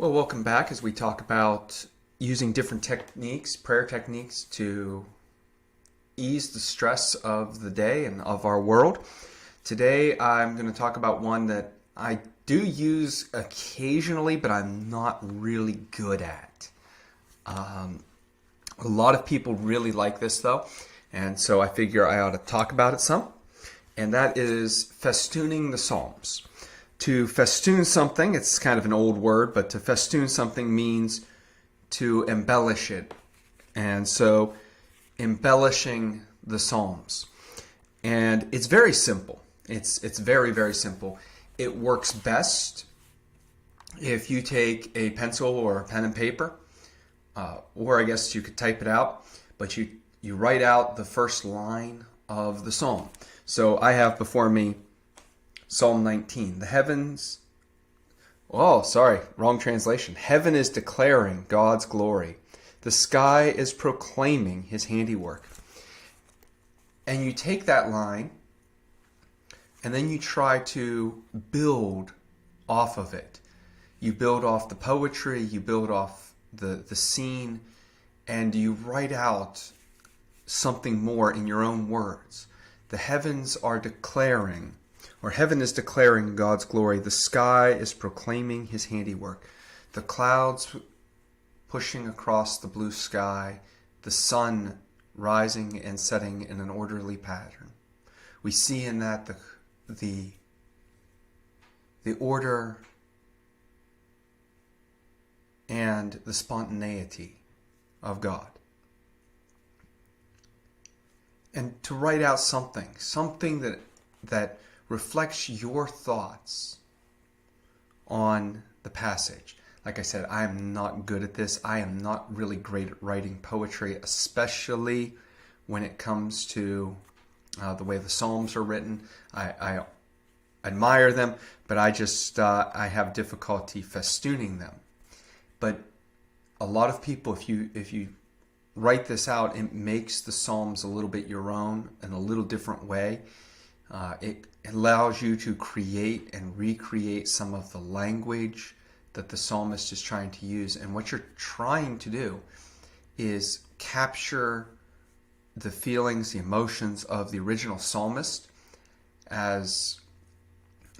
Well, welcome back as we talk about using different techniques, prayer techniques, to ease the stress of the day and of our world. Today, I'm going to talk about one that I do use occasionally, but I'm not really good at. A lot of people really like this, though, and so I figure I ought to talk about it some, and that is festooning the Psalms. To festoon something, it's kind of an old word, but to festoon something means to embellish it. And so embellishing the Psalms. And it's very simple. It's very, very simple. It works best if you take a pencil or a pen and paper, or I guess you could type it out, but you write out the first line of the Psalm. So I have before me Psalm 19. The heavens, wrong translation. Heaven is declaring God's glory. The sky is proclaiming his handiwork. And you take that line and then you try to build off of it. You build off the poetry, you build off the scene, and you write out something more in your own words. The heavens are declaring, or heaven is declaring God's glory. The sky is proclaiming his handiwork. The clouds pushing across the blue sky, the sun rising and setting in an orderly pattern. We see in that the order and the spontaneity of God. And to write out something that reflects your thoughts on the passage. Like I said, I am not good at this. I am not really great at writing poetry, especially when it comes to the way the Psalms are written. I admire them, but I have difficulty festooning them. But a lot of people, if you write this out, it makes the Psalms a little bit your own in a little different way. It allows you to create and recreate some of the language that the psalmist is trying to use. And what you're trying to do is capture the feelings, the emotions of the original psalmist as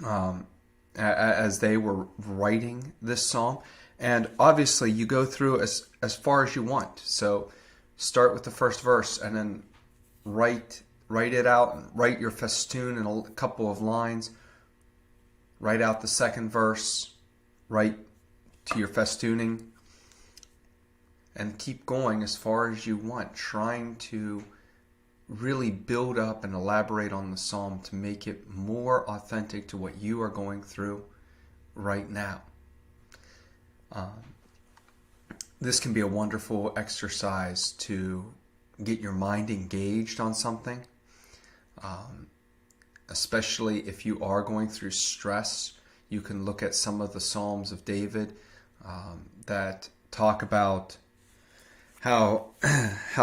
they were writing this psalm. And obviously you go through as far as you want. So start with the first verse and then write it out and write your festoon in a couple of lines. Write out the second verse, write to your festooning, and keep going as far as you want, trying to really build up and elaborate on the psalm to make it more authentic to what you are going through right now. This can be a wonderful exercise to get your mind engaged on something. Especially if you are going through stress, you can look at some of the Psalms of David that talk about how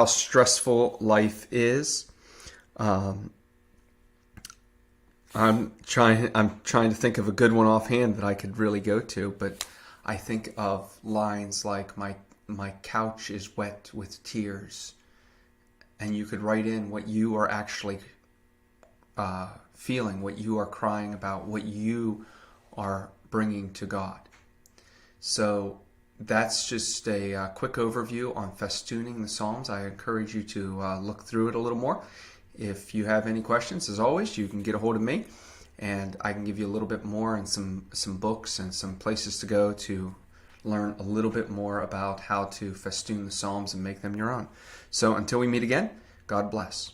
stressful life is. I'm trying to think of a good one offhand that I could really go to, but I think of lines like my couch is wet with tears, and you could write in what you are actually feeling, what you are crying about, what you are bringing to God. So that's just a quick overview on festooning the Psalms. I encourage you to look through it a little more. If you have any questions, as always, you can get a hold of me, and I can give you a little bit more and some books and some places to go to learn a little bit more about how to festoon the Psalms and make them your own. So until we meet again, God bless.